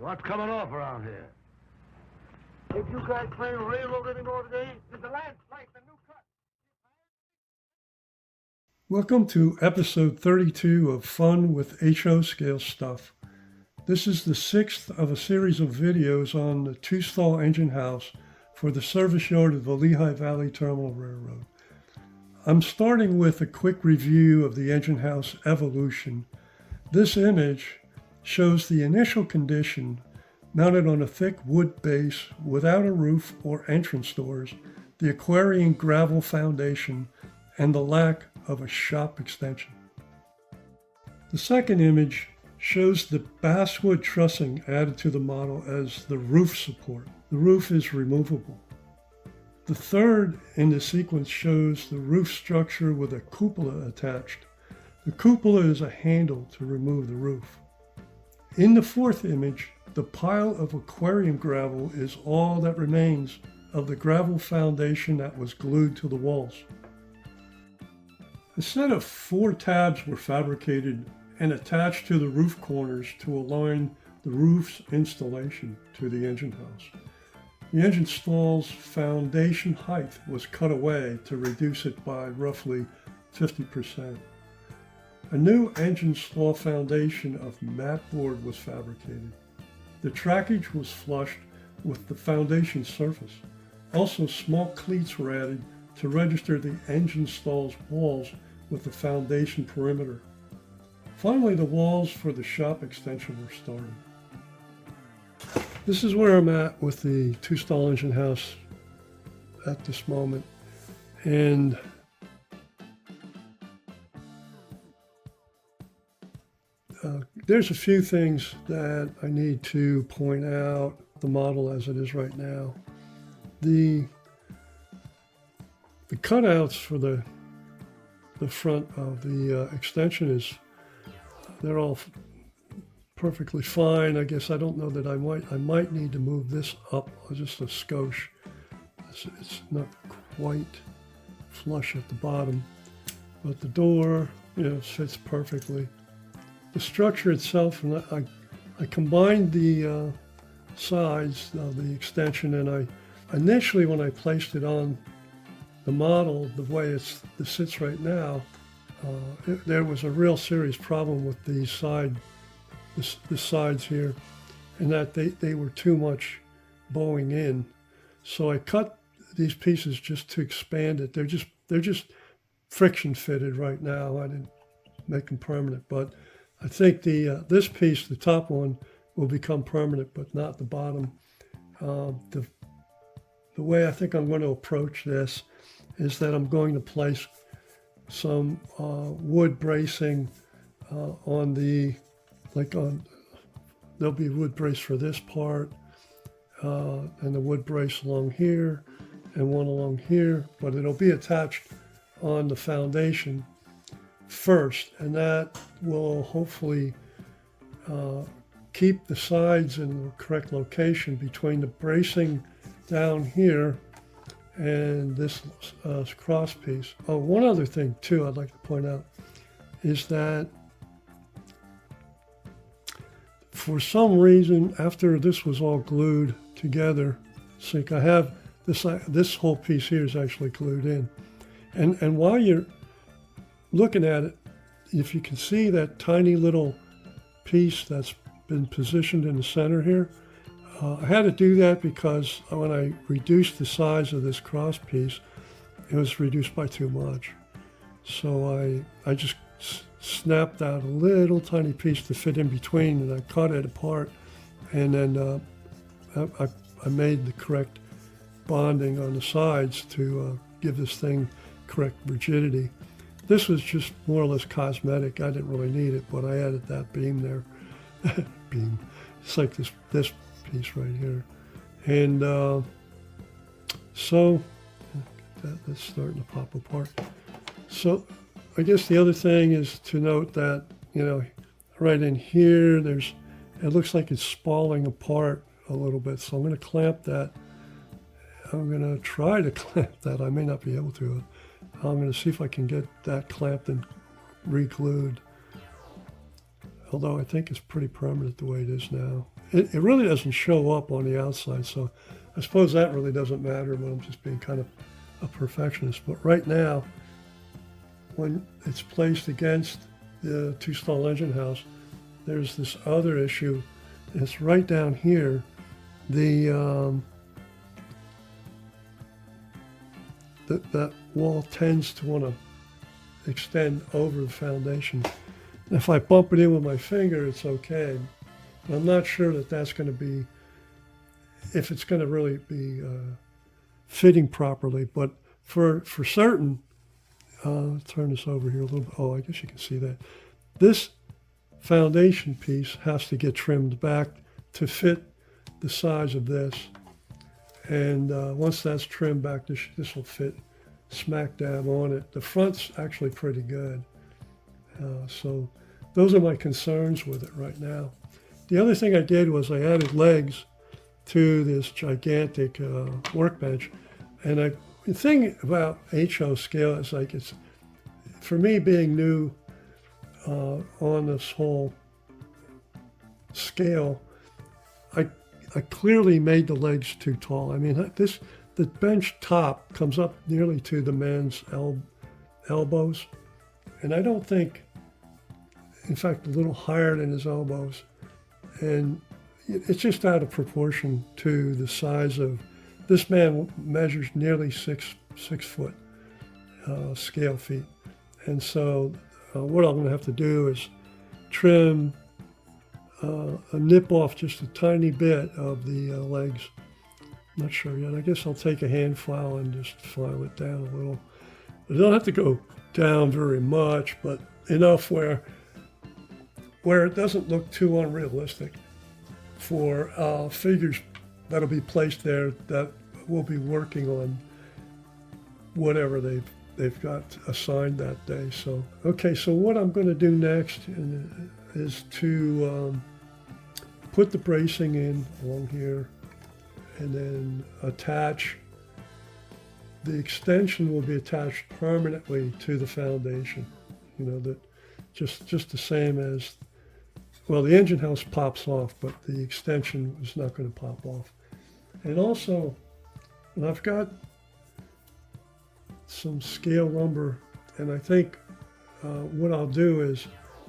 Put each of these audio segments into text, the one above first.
What's coming off around here? If you guys playing railroad anymore today, there's a landslide, a new cut. Welcome to episode 32 of Fun with HO Scale Stuff. This is the sixth of a series of videos on the two-stall engine house for the service yard of the Lehigh Valley Terminal Railroad. I'm starting with a quick review of the engine house evolution. This image shows the initial condition mounted on a thick wood base without a roof or entrance doors, the Aquarian gravel foundation, and the lack of a shop extension. The second image shows the basswood trussing added to the model as the roof support. The roof is removable. The third in the sequence shows the roof structure with a cupola attached. The cupola is a handle to remove the roof. In the fourth image, the pile of aquarium gravel is all that remains of the gravel foundation that was glued to the walls. A set of 4 tabs were fabricated and attached to the roof corners to align the roof's installation to the engine house. The engine stall's foundation height was cut away to reduce it by roughly 50%. A new engine stall foundation of mat board was fabricated. The trackage was flushed with the foundation surface. Also, small cleats were added to register the engine stall's walls with the foundation perimeter. Finally, the walls for the shop extension were started. This is where I'm at with the two-stall engine house at this moment. And there's a few things that I need to point out the model as it is right now. The cutouts for the front of the extension they're all perfectly fine. I guess I don't know that I might need to move this up just a skosh. It's not quite flush at the bottom, but the door, fits perfectly. The structure itself, and I combined the sides of the extension, and I initially, when I placed it on the model, the way it sits right now, there was a real serious problem with the sides here, and that they were too much bowing in. So I cut these pieces just to expand it. They're just friction fitted right now. I didn't make them permanent, but I think this piece, the top one, will become permanent, but not the bottom. The way I think I'm going to approach this is that I'm going to place some wood bracing there'll be wood brace for this part, and the wood brace along here, and one along here, but it'll be attached on the foundation first, and that will hopefully keep the sides in the correct location between the bracing down here and this cross piece. Oh, one other thing too I'd like to point out is that for some reason, after this was all glued together, I have this whole piece here is actually glued in, and while you're looking at it, if you can see that tiny little piece that's been positioned in the center here, I had to do that because when I reduced the size of this cross piece, it was reduced by too much. So I just snapped out a little tiny piece to fit in between, and I cut it apart, and then I made the correct bonding on the sides to give this thing correct rigidity. This was just more or less cosmetic. I didn't really need it, but I added that beam there. Beam. It's like this piece right here. And so that's starting to pop apart. So I guess the other thing is to note that, right in here, it looks like it's spalling apart a little bit. So I'm going to clamp that. I'm going to try to clamp that. I may not be able to. I'm going to see if I can get that clamped and re-glued. Although I think it's pretty permanent the way it is now. it really doesn't show up on the outside. So I suppose that really doesn't matter, but I'm just being kind of a perfectionist. But right now, when it's placed against the two-stall engine house, there's this other issue. It's right down here. That wall tends to want to extend over the foundation. If I bump it in with my finger, it's okay. I'm not sure that that's going to be, if it's going to really be fitting properly. But for certain, turn this over here a little bit. Oh, I guess you can see that. This foundation piece has to get trimmed back to fit the size of this. And once that's trimmed back, this will fit smack dab on it. The front's actually pretty good. So those are my concerns with it right now. The other thing I did was I added legs to this gigantic workbench. And the thing about HO scale is like, it's, for me being new on this whole scale, I clearly made the legs too tall. I mean, the bench top comes up nearly to the man's elbows. And I don't think, in fact, a little higher than his elbows. And it's just out of proportion to the size of, this man measures nearly six foot scale feet. And so what I'm gonna have to do is trim, nip off just a tiny bit of the legs. I'm not sure yet. I guess I'll take a hand file and just file it down a little. I don't have to go down very much, but enough where it doesn't look too unrealistic for figures that'll be placed there that will be working on whatever they've got assigned that day. So, okay, so what I'm going to do next is to put the bracing in along here and then attach. The extension will be attached permanently to the foundation. You know, that just the same as, well, the engine house pops off, but the extension is not going to pop off. And also, I've got some scale lumber, and I think what I'll do is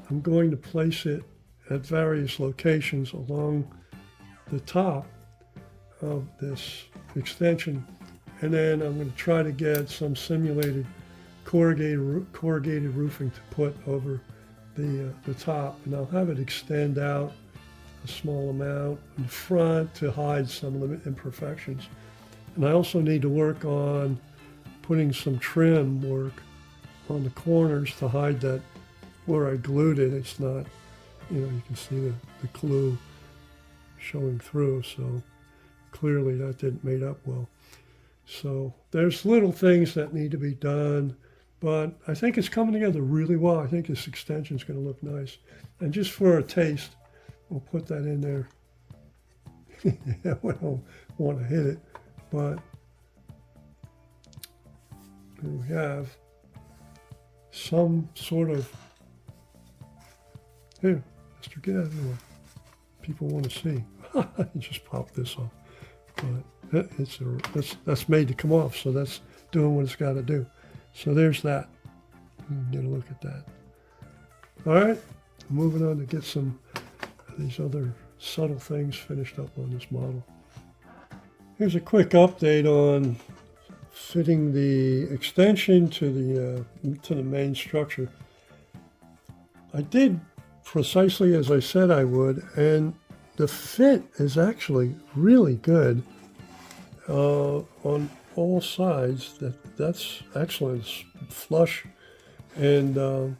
I'm going to place it at various locations along the top of this extension, and then I'm going to try to get some simulated corrugated roofing to put over the top, and I'll have it extend out a small amount in front to hide some of the imperfections. And I also need to work on putting some trim work on the corners to hide that where I glued it. It's not, you know, you can see the glue showing through, so clearly that didn't mate up well. So there's little things that need to be done, but I think it's coming together really well. I think this extension is going to look nice. And just for a taste, we'll put that in there. We don't want to hit it, but we have some sort of, here, Mr. Get out of the way. People want to see. Just pop this off. But that's made to come off, so that's doing what it's got to do. So there's that. You can get a look at that. All right, moving on to get some of these other subtle things finished up on this model. Here's a quick update on fitting the extension to the main structure. I did precisely as I said I would, and the fit is actually really good on all sides. That's excellent. It's flush, and the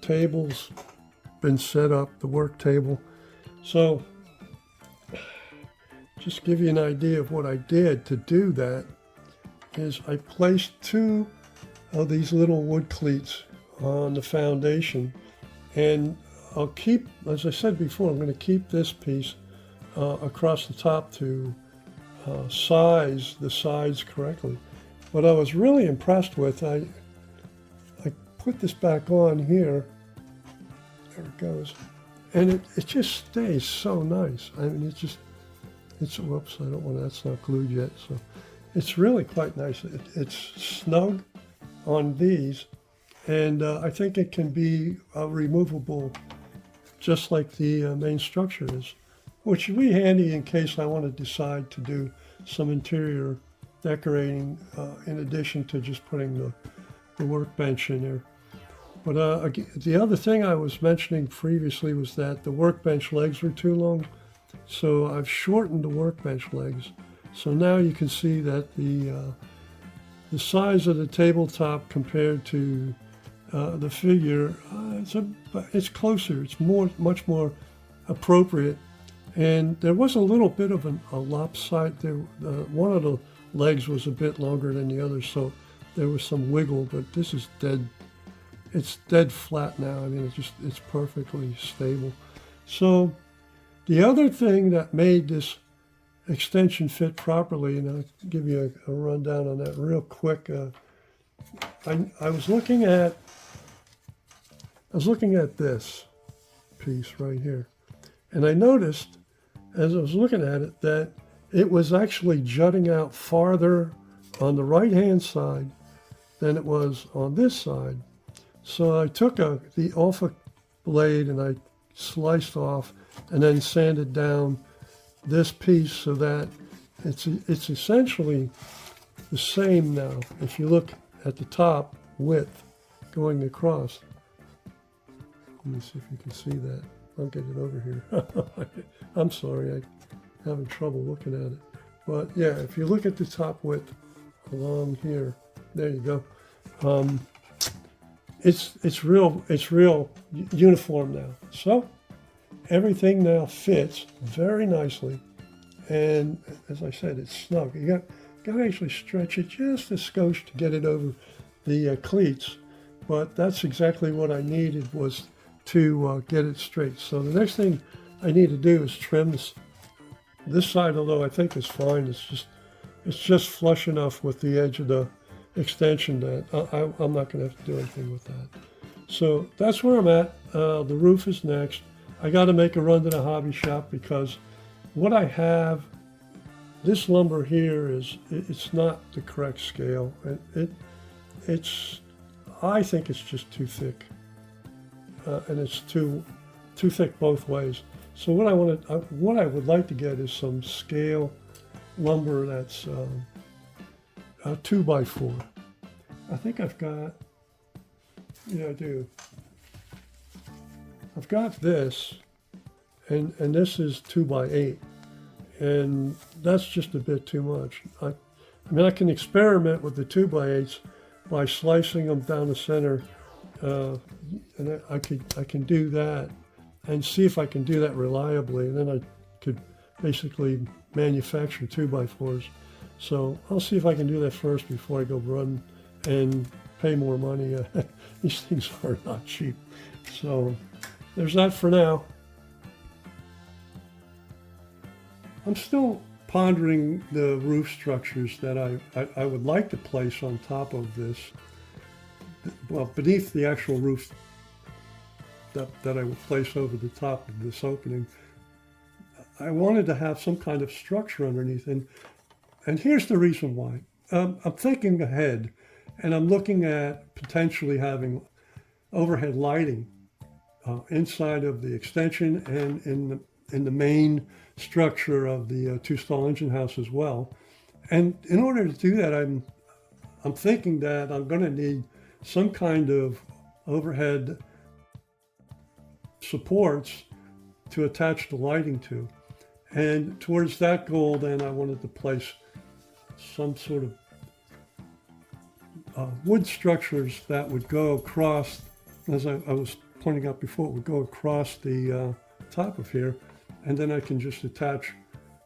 table's been set up, the work table. So just to give you an idea of what I did to do that is I placed two of these little wood cleats on the foundation, and I'll keep, as I said before, I'm going to keep this piece across the top to size the sides correctly. What I was really impressed with, I put this back on here, there it goes, and it just stays so nice. I mean, whoops, I don't want that's not glued yet. So it's really quite nice. It's snug on these, and I think it can be removable just like the main structure is, which would be handy in case I want to decide to do some interior decorating in addition to just putting the workbench in there. But the other thing I was mentioning previously was that the workbench legs were too long. So I've shortened the workbench legs. So now you can see that the size of the tabletop compared to the figure, it's closer. It's much more appropriate. And there was a little bit of a lopsided there. One of the legs was a bit longer than the other, so there was some wiggle, but this is dead. It's dead flat now. I mean, it's perfectly stable. So the other thing that made this extension fit properly, and I'll give you a rundown on that real quick. I was looking at this piece right here, and I noticed as I was looking at it that it was actually jutting out farther on the right-hand side than it was on this side. So I took the Alpha blade and I sliced off and then sanded down this piece so that it's essentially the same now. If you look at the top width going across, let me see if you can see that. I'll get it over here. I'm sorry, I'm having trouble looking at it. But yeah, if you look at the top width along here, there you go. It's real uniform now. So everything now fits very nicely, and as I said, it's snug. You got to actually stretch it just a skosh to get it over the cleats, but that's exactly what I needed was to get it straight. So the next thing I need to do is trim this side, although I think it's fine. It's just flush enough with the edge of the extension that I'm not going to have to do anything with that. So that's where I'm at. The roof is next. I got to make a run to the hobby shop because what I have, this lumber here it's not the correct scale. I think it's just too thick, and it's too thick both ways. So what I would like to get is some scale lumber that's 2x4. I think I've got, yeah, I do. I've got this, and this is 2x8, and that's just a bit too much. I mean, I can experiment with the 2x8s by slicing them down the center, and I can do that and see if I can do that reliably, and then I could basically manufacture 2x4s. So I'll see if I can do that first before I go run and pay more money. These things are not cheap. So there's that for now. I'm still pondering the roof structures that I would like to place on top of this, well, beneath the actual roof that I would place over the top of this opening. I wanted to have some kind of structure underneath, and here's the reason why. I'm thinking ahead, and I'm looking at potentially having overhead lighting inside of the extension and in the main structure of the two-stall engine house as well. And in order to do that, I'm thinking that I'm going to need some kind of overhead supports to attach the lighting to. And towards that goal, then I wanted to place some sort of wood structures that would go across, as I was pointing out before, it would go across the top of here, and then I can just attach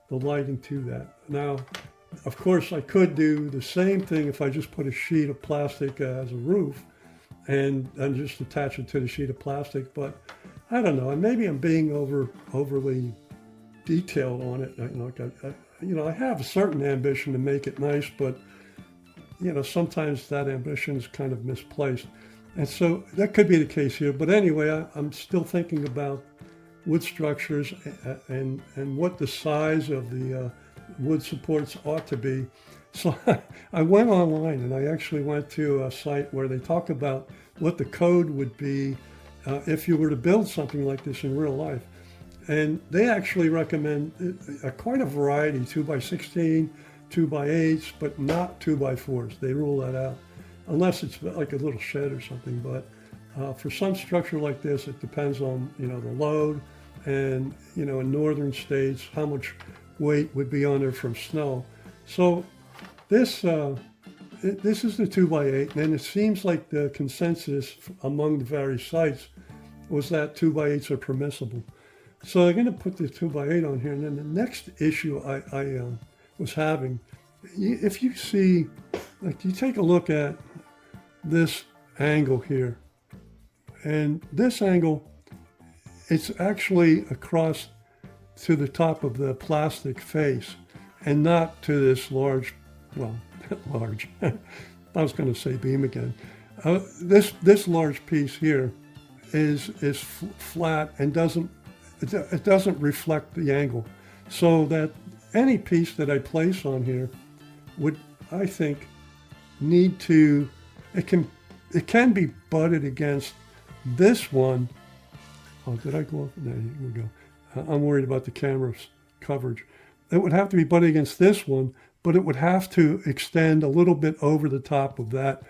the lighting to that. Now, of course, I could do the same thing if I just put a sheet of plastic as a roof and just attach it to the sheet of plastic, but I don't know, and maybe I'm being overly detailed on it. I have a certain ambition to make it nice, but sometimes that ambition is kind of misplaced, and so that could be the case here. But anyway, I'm still thinking about wood structures and what the size of the wood supports ought to be. So I went online and I actually went to a site where they talk about what the code would be if you were to build something like this in real life. And they actually recommend quite a variety, 2x16, 2x8s, but not 2x4s. They rule that out, unless it's like a little shed or something. But for some structure like this, it depends on, the load and, in northern states, how much weight would be on there from snow. So this is the 2x8, and it seems like the consensus among the various sites was that 2x8s are permissible. So I'm going to put the 2x8 on here, and then the next issue I was having, if you see, like you take a look at this angle here, and this angle, it's actually across to the top of the plastic face and not to this large, well, large, I was going to say beam again. This large piece here is flat and it doesn't reflect the angle. So that any piece that I place on here would, I think, need to, it can be butted against this one. Oh, did I go off? No, here we go. I'm worried about the camera's coverage. It would have to be butted against this one, but it would have to extend a little bit over the top of that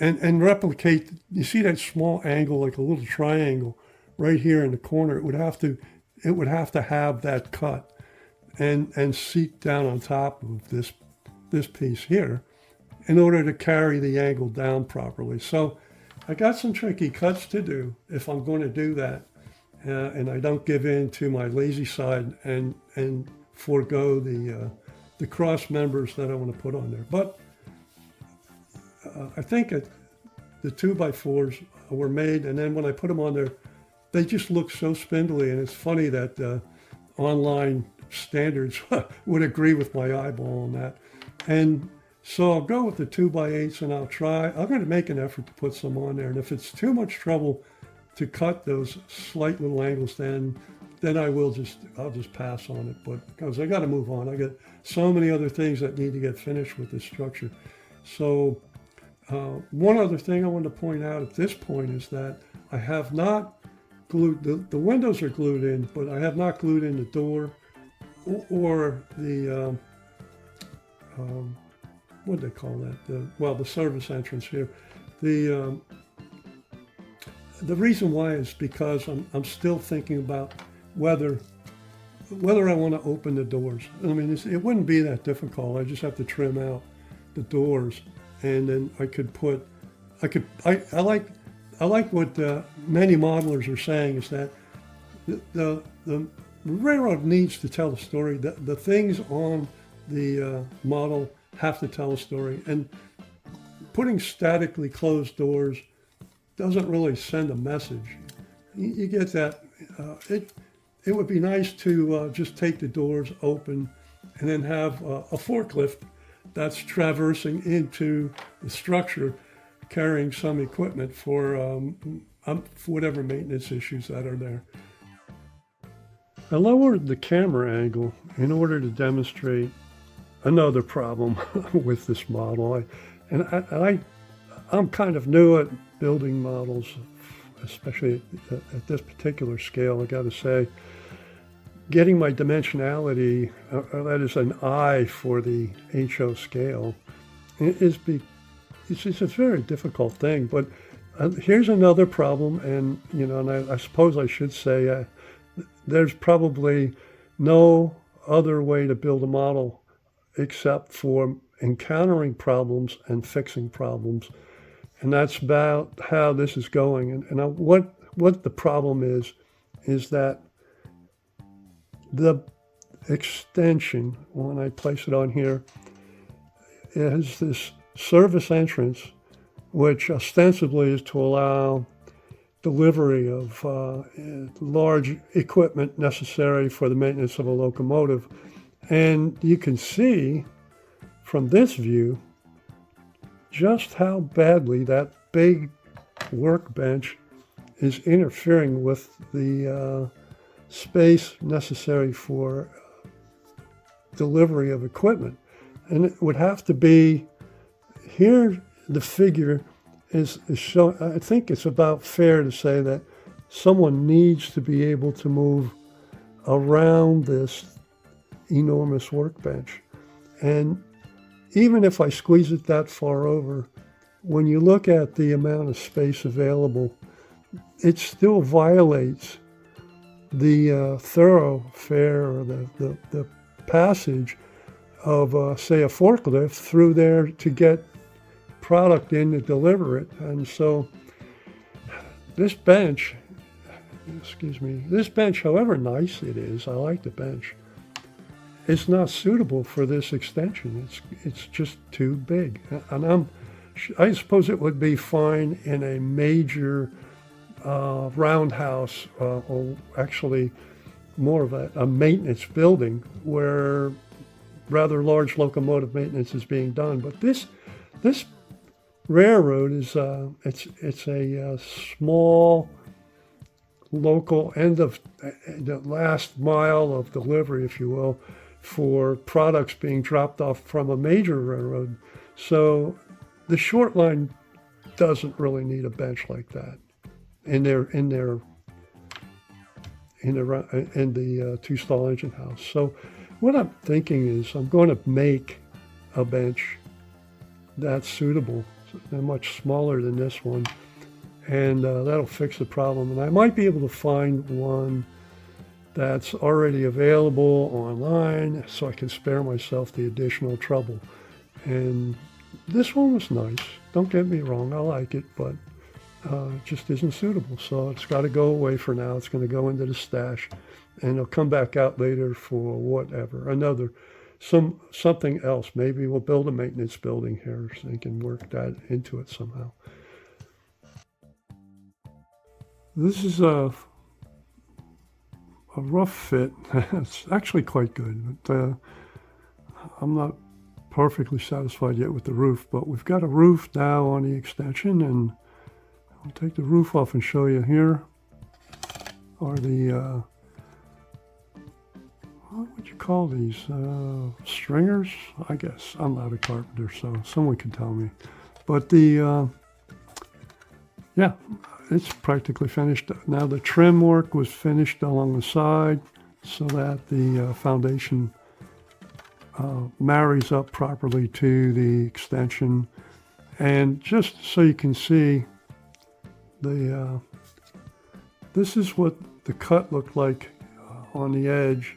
and replicate. You see that small angle, like a little triangle right here in the corner? It would have to have that cut and seat down on top of this piece here in order to carry the angle down properly. So I got some tricky cuts to do if I'm going to do that, and I don't give in to my lazy side and forego the cross members that I want to put on there. But I think the 2x4s were made, and then when I put them on there, they just look so spindly. And it's funny that online standards would agree with my eyeball on that. And so I'll go with the 2x8s, and I'm going to make an effort to put some on there. And if it's too much trouble to cut those slight little angles, then I'll just pass on it. But because I got to move on, I got so many other things that need to get finished with this structure. So one other thing I want to point out at this point is that I have not glued, the windows are glued in, but I have not glued in the door or the, what do they call that? The service entrance here. The reason why is because I'm still thinking about whether I want to open the doors. I mean, it wouldn't be that difficult. I just have to trim out the doors, and then I like what many modelers are saying is that the railroad needs to tell a story. The things on the model have to tell a story, and putting statically closed doors doesn't really send a message. You get that. It would be nice to just take the doors open and then have a forklift that's traversing into the structure, carrying some equipment for whatever maintenance issues that are there. I lowered the camera angle in order to demonstrate another problem with this model. I'm kind of new at building models, especially at this particular scale. I got to say, getting my dimensionality, that is an I for the HO scale, it's a very difficult thing. But here's another problem, and I suppose I should say there's probably no other way to build a model except for encountering problems and fixing problems. And that's about how this is going. And what the problem is that the extension, when I place it on here, is this service entrance, which ostensibly is to allow delivery of large equipment necessary for the maintenance of a locomotive. And you can see from this view just how badly that big workbench is interfering with the space necessary for delivery of equipment. And it would have to be, here the figure is shown. I think it's about fair to say that someone needs to be able to move around this enormous workbench. And even if I squeeze it that far over, when you look at the amount of space available, it still violates the thoroughfare or the passage of, say, a forklift through there to get product in to deliver it. And so this bench, however nice it is, I like the bench, it's not suitable for this extension. It's just too big. And I suppose it would be fine in a major roundhouse, or actually more of a maintenance building where rather large locomotive maintenance is being done. But this railroad is it's a small local end of the last mile of delivery, if you will, for products being dropped off from a major railroad. So the short line doesn't really need a bench like that in the two-stall engine house. So what I'm thinking is I'm going to make a bench that's suitable, much smaller than this one, and that'll fix the problem. And I might be able to find one that's already available online so I can spare myself the additional trouble. And this one was nice. Don't get me wrong, I like it, but it just isn't suitable. So it's got to go away for now. It's going to go into the stash, and it'll come back out later for whatever, something else. Maybe we'll build a maintenance building here so they can work that into it somehow. This is a rough fit. It's actually quite good, but I'm not perfectly satisfied yet with the roof. But we've got a roof now on the extension, and I'll take the roof off and show you. Here are the what would you call these? Stringers, I guess. I'm not a carpenter, so someone can tell me. But yeah, it's practically finished. Now the trim work was finished along the side so that the foundation marries up properly to the extension. And just so you can see, this is what the cut looked like on the edge,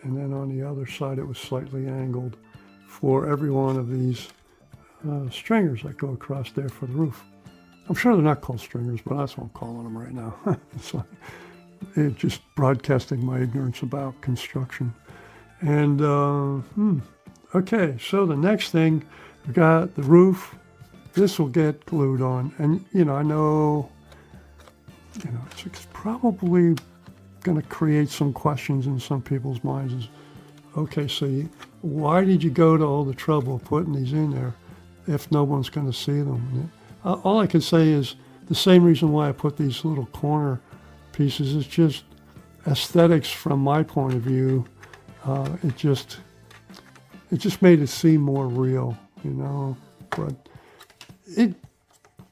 and then on the other side it was slightly angled for every one of these stringers that go across there for the roof. I'm sure they're not called stringers, but that's what I'm calling them right now. It's like, just broadcasting my ignorance about construction. And okay, so the next thing, we've got the roof. This will get glued on, and I know it's probably going to create some questions in some people's minds. Is, okay, so why did you go to all the trouble of putting these in there if no one's going to see them? All I can say is the same reason why I put these little corner pieces is just aesthetics from my point of view. It just made it seem more real, but it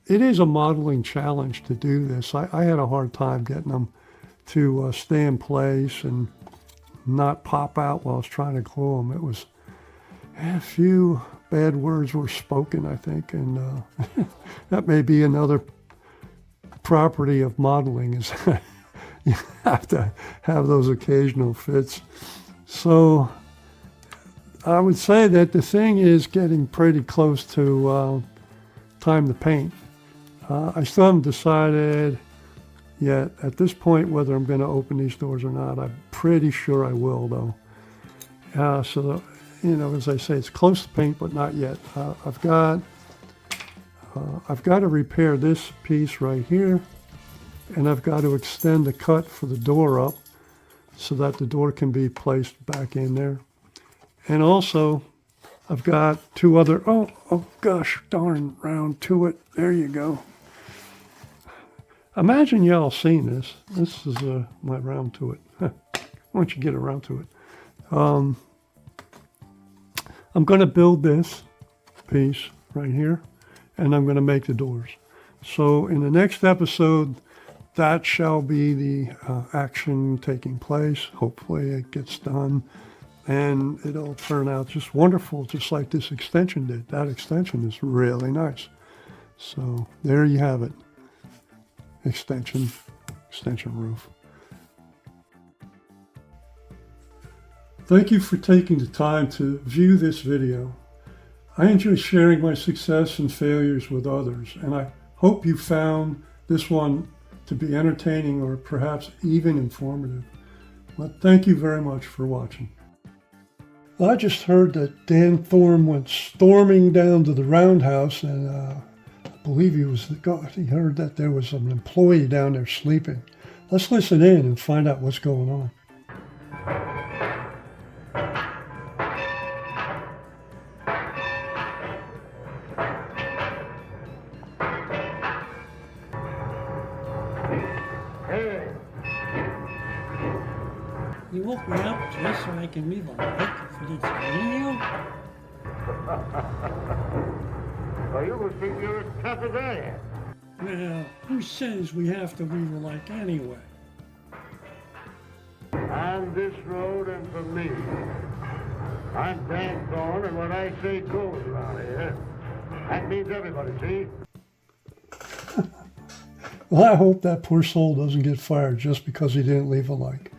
is a modeling challenge to do this. I had a hard time getting them to stay in place and not pop out while I was trying to glue them. It was a few bad words were spoken, I think, and that may be another property of modeling, is you have to have those occasional fits. So I would say that the thing is getting pretty close to time to paint. I still haven't decided yet at this point whether I'm going to open these doors or not. I'm pretty sure I will, though. So as I say, it's close to paint, but not yet. I've got to repair this piece right here, and I've got to extend the cut for the door up so that the door can be placed back in there. And also, I've got two other, oh gosh darn, round to it. There you go. Imagine y'all seen this. This is my round to it. Once you get around to it. I'm going to build this piece right here, and I'm going to make the doors. So in the next episode, that shall be the action taking place. Hopefully it gets done, and it'll turn out just wonderful, just like this extension did. That extension is really nice. So there you have it. Extension roof. Thank you for taking the time to view this video. I enjoy sharing my success and failures with others, and I hope you found this one to be entertaining or perhaps even informative. Well, thank you very much for watching. Well, I just heard that Dan Thorne went storming down to the roundhouse, and I believe he heard that there was an employee down there sleeping. Let's listen in and find out what's going on. You woke me up just so I can leave a like for this video? Well, you would think you're as tough as I am. Well, who says we have to leave a like anyway? On this road and for me. I'm Dan Thorne, and what I say goes around here. That means everybody, see? Well, I hope that poor soul doesn't get fired just because he didn't leave a like.